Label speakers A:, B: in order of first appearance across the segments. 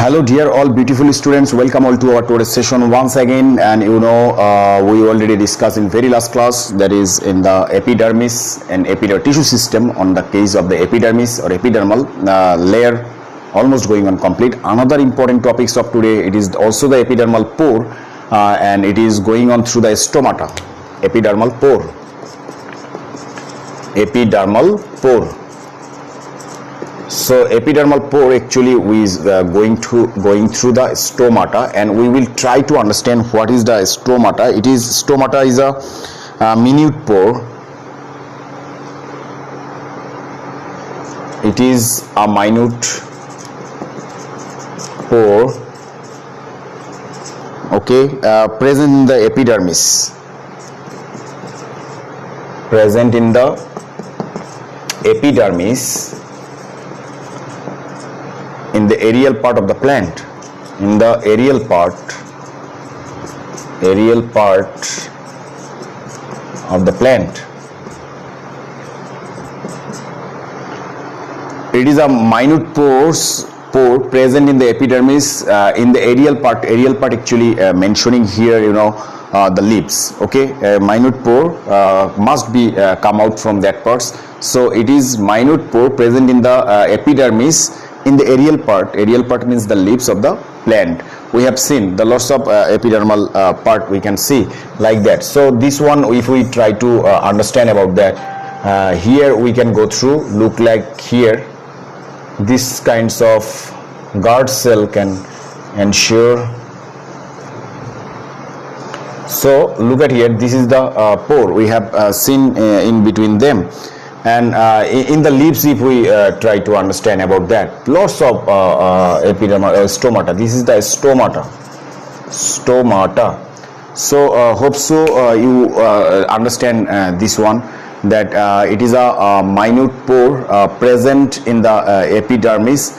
A: Hello dear all beautiful students, welcome all to our today's session once again. And we already discussed in very last class, that is in the epidermis and epidermal tissue system. On the case of the epidermis or epidermal layer, almost going on complete. Another important topics of today, it is also the epidermal pore, and it is going on through the stomata. Epidermal pore, epidermal pore. So epidermal pore actually is going through the stomata, and we will try to understand what is the stomata. Stomata is a minute pore. It is a minute pore, okay, present in the epidermis. Present in the epidermis, in the aerial part of the plant, in the aerial part of the plant. It is a minute pore present in the epidermis, in the aerial part. Aerial part actually mentioning here, the leaves. Okay, a minute pore must be come out from that parts. So it is minute pore present in the epidermis, in the aerial part. Aerial part means the leaves of the plant. We have seen the lots of epidermal part we can see like that. So this one, if we try to understand about that, here we can go through, look like here, this kinds of guard cell can ensure. So look at here, this is the pore we have seen in between them. And in the leaves, if we try to understand about that, lots of epidermal stomata. This is the stomata. So hope so you understand this one, that it is a minute pore present in the epidermis,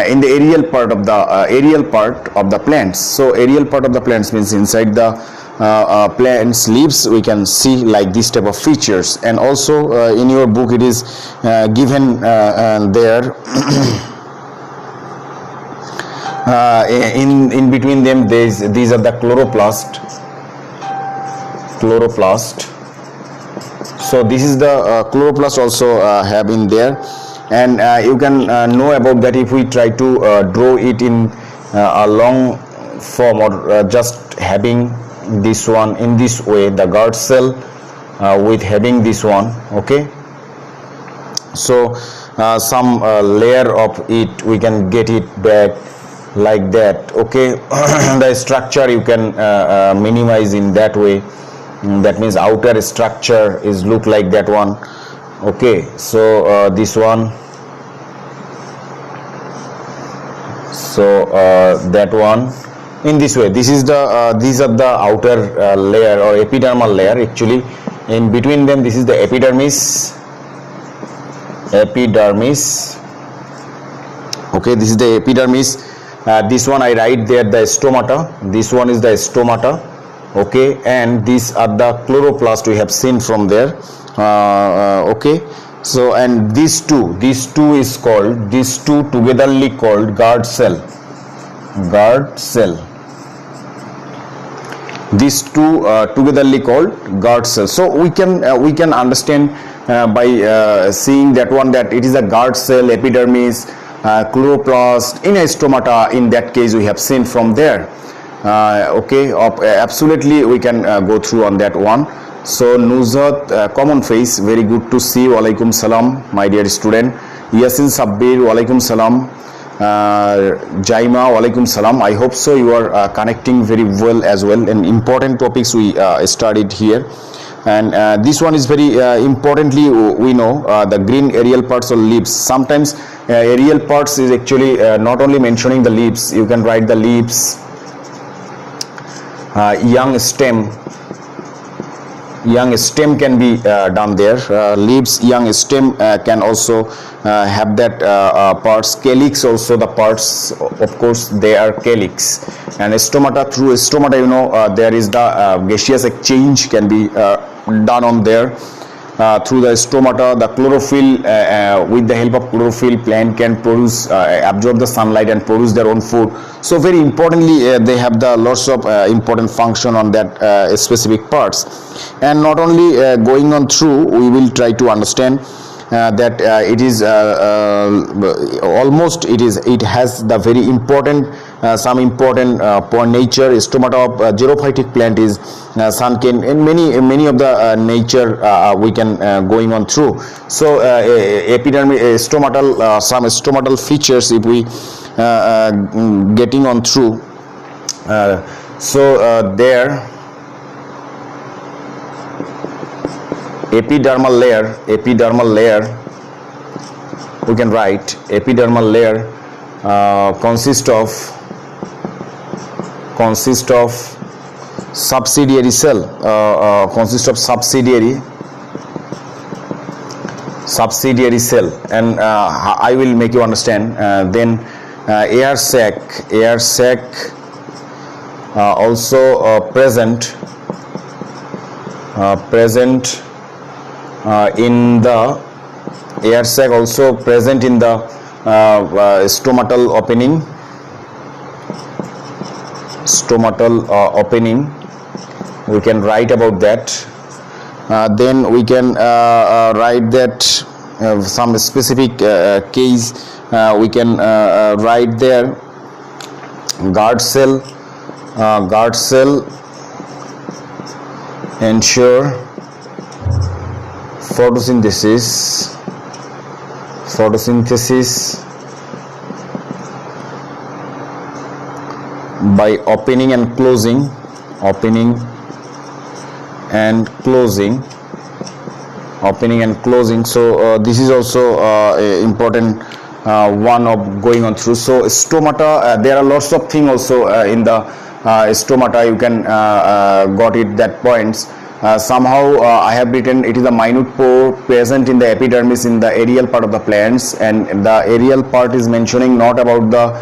A: in the aerial part of the plants. So aerial part of the plants means inside the plants leaves we can see like this type of features. And also in your book it is given there in between them these are the chloroplast. So this is the chloroplast also have in there. And you can know about that if we try to draw it in a long form, or just having this one in this way, the guard cell with having this one. Okay, so some layer of it we can get it back like that. Okay, the structure you can minimize in that way. That means outer structure is look like that one. Okay, so this one, so that one in this way. This is the these are the outer layer or epidermal layer. Actually in between them, this is the epidermis. Okay, this is the epidermis. This one I write there the stomata. This one is the stomata. Okay, and these are the chloroplast we have seen from there. Okay, so and these two is called, these two togetherly called guard cell. These two togetherly called guard cell. So we can understand by seeing that one, that it is a guard cell, epidermis, chloroplast, in a stomata. In that case we have seen from there. Okay, absolutely we can go through on that one. So Nuzhat, common face, very good to see. Walaikum salam, my dear student. Yasin Sabbir, walaikum salam. Jaima, walaikum salam. I hope so you are connecting very well as well, and important topics we studied here. And this one is very importantly, we know the green aerial parts or leaves. Sometimes aerial parts is actually not only mentioning the leaves. You can write the leaves, young stem can be done there. Leaves, young stem can also have that parts. Calyx also, the parts, of course they are calyx. And stomata, through stomata there is the gaseous exchange can be done on there. through the stomata, the chlorophyll, with the help of chlorophyll, plant can produce, absorb the sunlight and produce their own food. So very importantly, they have the lots of important function on that specific parts. And not only going on through, we will try to understand that it is almost it has the very important some important point nature. Stomata of xerophytic plant is sunken, and many of the nature we can going on through. So epidermis, stomatal, some stomatal features if we getting on through. There epidermal layer we can write epidermal layer consists of subsidiary cell, subsidiary cell, and I will make you understand. Then air sac also present in the air sac also present in the stomatal opening. We can write about that. Then we can write that some specific case we can write there. Guard cell ensure photosynthesis by opening and closing, so this is also important one of going on through. So stomata, there are lots of things also in the stomata. You can got it that points. Somehow I have written it is a minute pore present in the epidermis in the aerial part of the plants, and the aerial part is mentioning not about the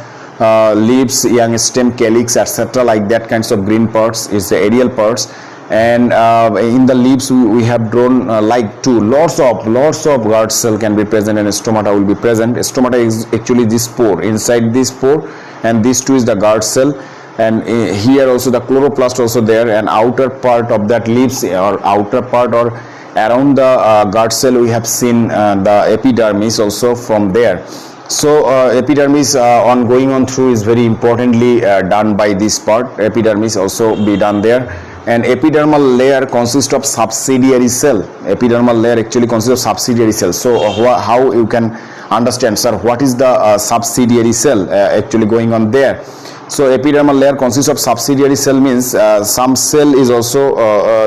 A: leaves, young stem, calyx, etc. like that kinds of green parts is the aerial parts. And in the leaves we have drawn like two, lots of guard cell can be present, and stomata will be present. Stomata is actually this pore, inside this pore, and this two is the guard cell. And here also the chloroplast also there, and outer part of that leaves or outer part or around the guard cell we have seen the epidermis also from there. So epidermis on going on through is very importantly done by this part. Epidermis also be done there. And epidermal layer consists of subsidiary cell. Epidermal layer actually consists of subsidiary cell. So how you can understand, sir, what is the subsidiary cell actually going on there? So epidermal layer consists of subsidiary cell means some cell is also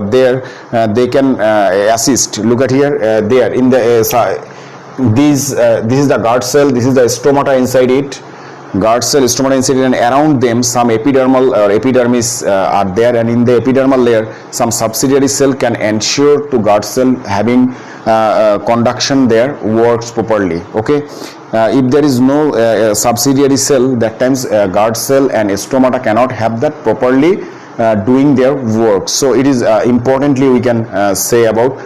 A: there, they can assist. Look at here, there in the this is the guard cell, this is the stomata inside it, guard cell, stomata inside it, and around them some epidermal or epidermis are there, and in the epidermal layer some subsidiary cell can ensure to guard cell having conduction there works properly. Okay. If there is no subsidiary cell, that times guard cell and stomata cannot have that properly doing their work. So it is importantly we can say about.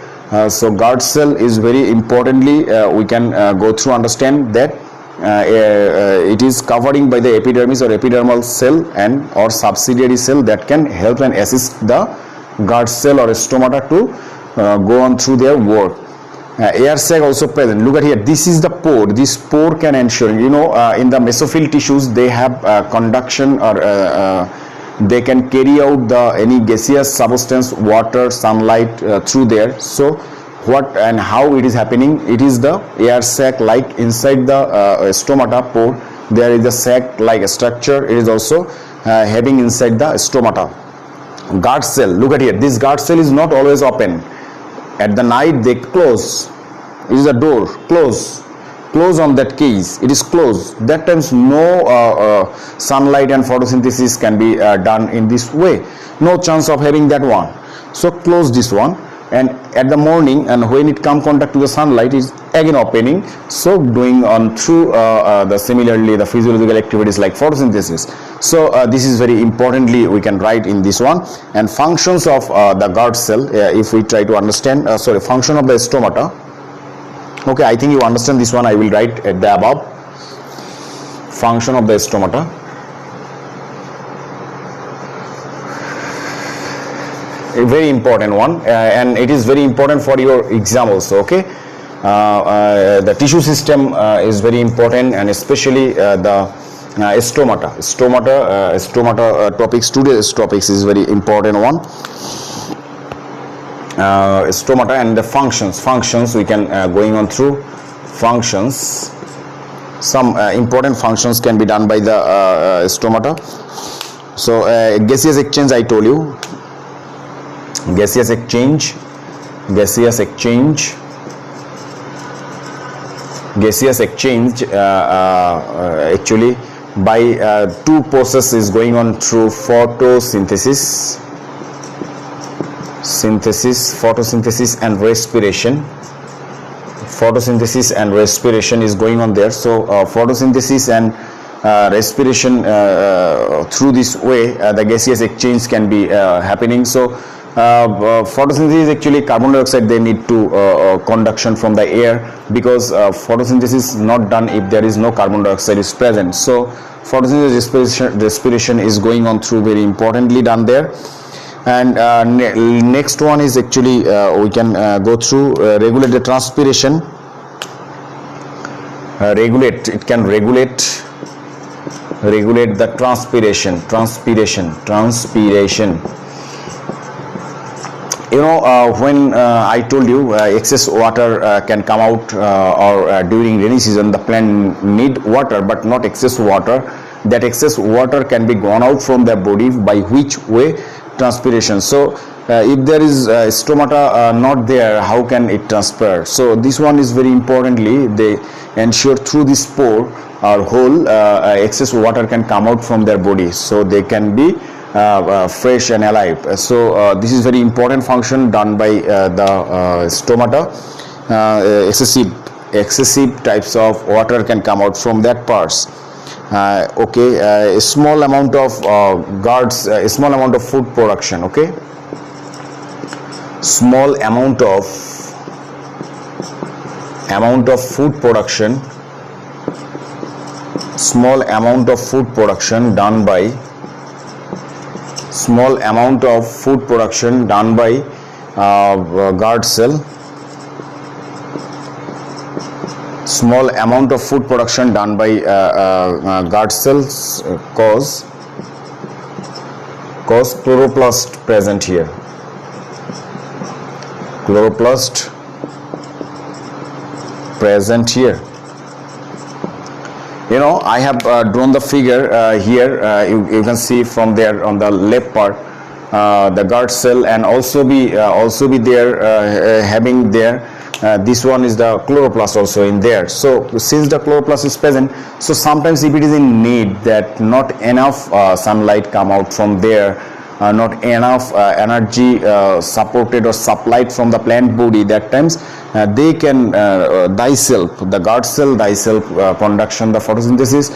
A: So guard cell is very importantly we can go through, understand that it is covering by the epidermis or epidermal cell and or subsidiary cell that can help and assist the guard cell or stomata to go on through their work. Air sac also present. Look at here, this is the pore. This pore can ensure, in the mesophyll tissues they have conduction or they can carry out the any gaseous substance, water, sunlight through there. So what and how it is happening, it is the air sac like inside the stomata pore. There is a sac like structure, it is also having inside the stomata. Guard cell, look at here, this guard cell is not always open. At the night they close. It is a door, close on that case, it is closed. That times no sunlight and photosynthesis can be done in this way, no chance of having that one. So close this one. and at the morning, and when it come contact to the sunlight, is again opening, so doing on through the similarly the physiological activities like photosynthesis. So this is very importantly we can write in this one. And functions of the guard cell, if we try to understand, function of the stomata. Okay, I think you understand this one. I will write at the above. Function of the stomata. A very important one, and it is very important for your exam also. Okay, the tissue system is very important, and especially the stomata. Stomata topics, today's topics is very important one. Stomata and the functions we can going on through functions. Some important functions can be done by the stomata. So gaseous exchange, I told you. Gaseous exchange actually by two processes going on through photosynthesis and respiration. Photosynthesis and respiration is going on there. So photosynthesis and respiration, through this way the gaseous exchange can be happening. So photosynthesis is actually carbon dioxide, they need to conduction from the air, because photosynthesis is not done if there is no carbon dioxide is present. So photosynthesis respiration is going on through, very importantly done there. And next one is actually we can go through regulate the transpiration. It can regulate the transpiration. You know, when I told you excess water can come out, or during rainy season the plant need water but not excess water. That excess water can be gone out from their body by which way? Transpiration. So if there is stomata not there, how can it transpire? So this one is very importantly, they ensure through this pore or hole excess water can come out from their body, so they can be fresh and alive. So this is very important function done by the stomata. Excessive types of water can come out from that parts. Okay, a small amount of a small amount of food production. Okay, small amount of food production. Small amount of food production done by guard cell. Small amount of food production done by guard cells cause chloroplast present here. Chloroplast present here. You know, I have drawn the figure here. You can see from there on the left part the guard cell, and also be there having there. This one is the chloroplast also in there. So since the chloroplast is present, so sometimes if it is in need that not enough sunlight come out from there, not enough energy supported or supplied from the plant body, that times they can the guard cell thyself conduction the photosynthesis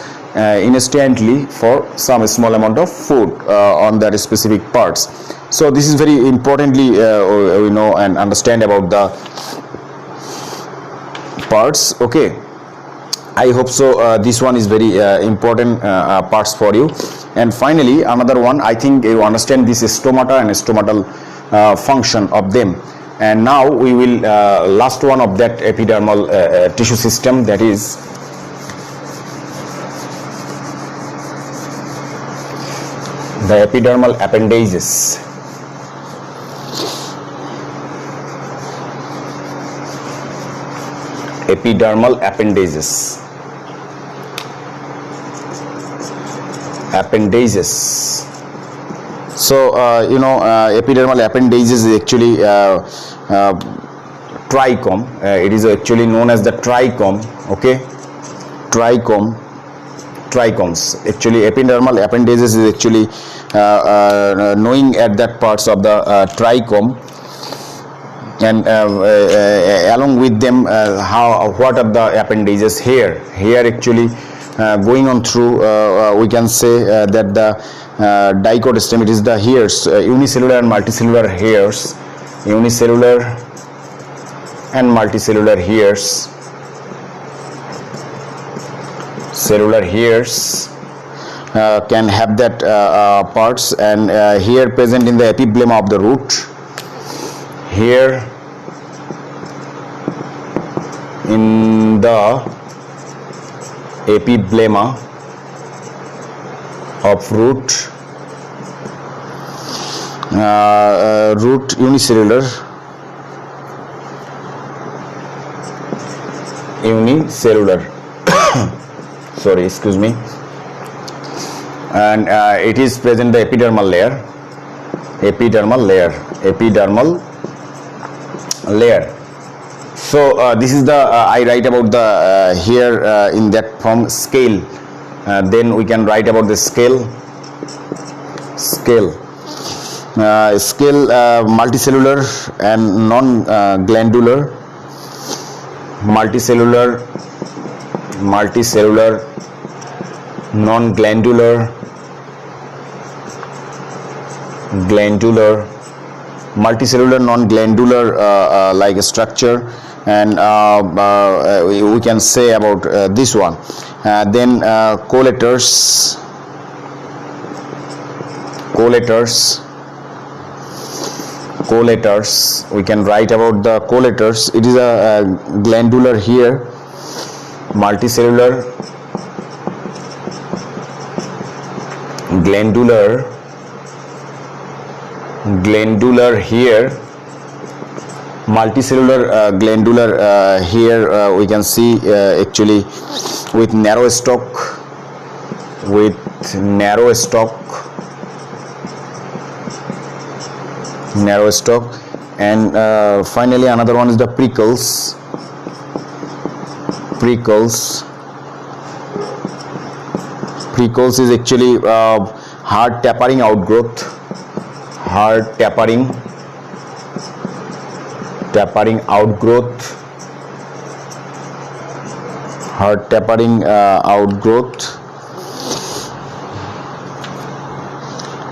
A: instantly for some small amount of food on that specific parts. So this is very importantly we know and understand about the parts. Okay, I hope so. This one is very important parts for you. And finally, another one, I think you understand this is stomata and stomatal function of them. And now we will last one of that epidermal tissue system, that is the epidermal appendages. Epidermal appendages. So you know, epidermal appendages is actually trichome. It is actually known as the trichome. Okay, trichomes. Actually, epidermal appendages is actually knowing at that parts of the trichome. and along with them what are the appendages here actually going on through we can say that the dicot stem, it is the hairs, unicellular and multicellular hairs, unicellular and multicellular hairs, cellular hairs can have that parts, and here present in the epiblema of the root, here in the epiblema of root, root unicellular, sorry, excuse me, and it is present the epidermal layer, so this is the I write about the here in that form scale, then we can write about the scale multicellular and non-glandular, multicellular, non-glandular, glandular, multicellular, non-glandular like structure, and we can say about this one. Then collators, we can write about the collators. It is a glandular here, multicellular, glandular here, multicellular glandular here we can see actually with narrow stalk, and finally another one is the prickles. Prickles is actually hard tapering outgrowth,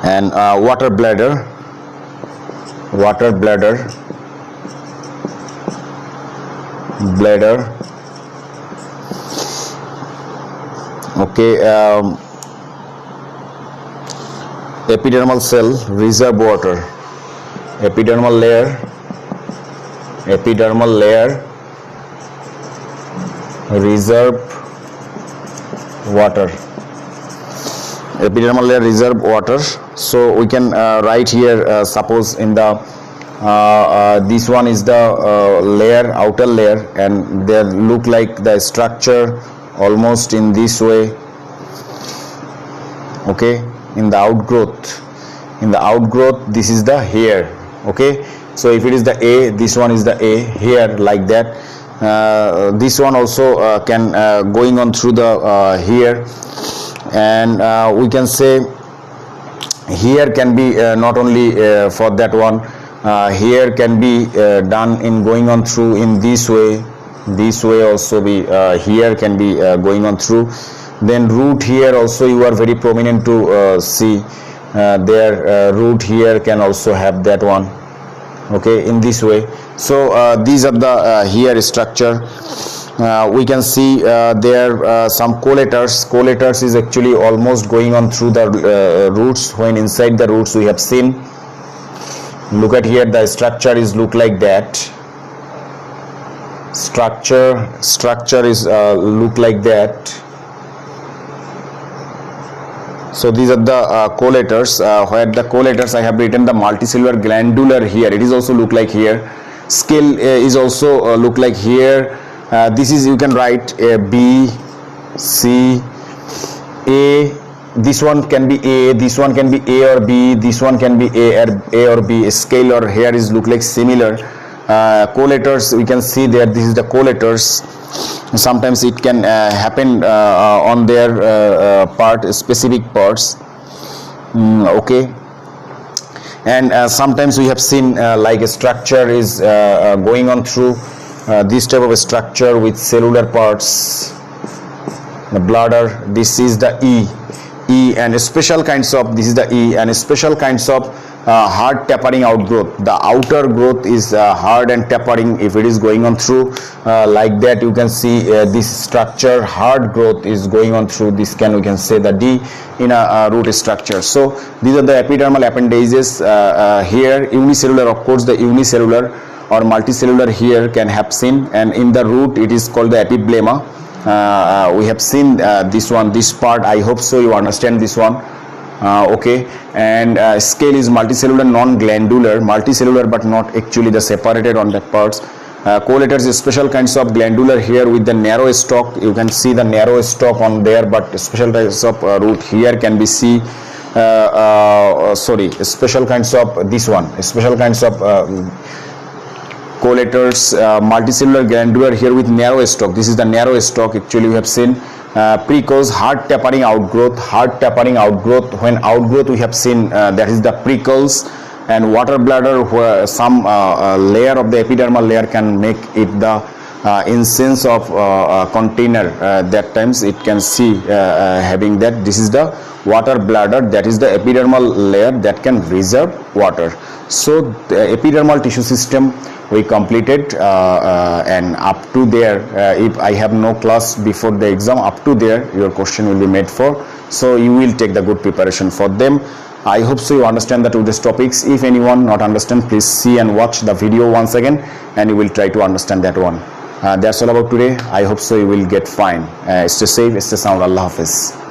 A: and water bladder, okay. Epidermal cell, reserve water, epidermal layer, reserve water, epidermal layer, reserve water. So we can write here suppose in the this one is the layer, outer layer, and they look like the structure almost in this way, okay. In the outgrowth, this is the hair, okay. So if it is the A, this one is the A here, like that. This one also can going on through the here, and we can say here can be not only for that one, here can be done in going on through in this way also be here can be going on through. Then root here also you are very prominent to see their root here can also have that one, okay, in this way. So these are the here structure. We can see there some collators is actually almost going on through the roots. When inside the roots we have seen, look at here, the structure is look like that, structure is look like that. So these are the collators, where the collators I have written the multicellular glandular here, it is also look like here. Scale is also look like here. This is, you can write B, C, A. This one can be A, this one can be A or B, this one can be A or B. Scale or hair is look like similar. Collators, we can see there, this is the collators. Sometimes it can happen on their part, specific parts, okay. and sometimes we have seen like a structure is going on through this type of a structure with cellular parts, the bladder. This is the E and special kinds of, this is the E and special kinds of hard tapering outgrowth. The outer growth is hard and tapering. If it is going on through like that, you can see this structure hard growth is going on through this, we can say the D in a root structure. So these are the epidermal appendages. Here unicellular, of course the unicellular or multicellular here can have seen, and in the root it is called the epiblema. We have seen this one, this part. I hope so you understand this one. Okay, and scale is multicellular, non-glandular, multicellular but not actually the separated on the parts. Collators is special kinds of glandular here with the narrow stalk. You can see the narrow stalk on there, but special kinds of root here can be see. Special kinds of this one, special kinds of collators, multicellular glandular here with narrow stalk. This is the narrow stalk. Actually we have seen precoz, hard tapering outgrowth, hard tapering outgrowth. When outgrowth we have seen that is the precoz, and water bladder where some layer of the epidermal layer can make it the incense of container. That times it can see having that. This is the water bladder, that is the epidermal layer that can reserve water. So the epidermal tissue system we completed, and up to there, if I have no class before the exam, up to there your question will be made for, so you will take the good preparation for them. I hope so you understand the today's topics. If anyone not understand, please see and watch the video once again and you will try to understand that one. That's all about today. I hope so you will get fine. Stay safe, stay sound. Allah Hafiz.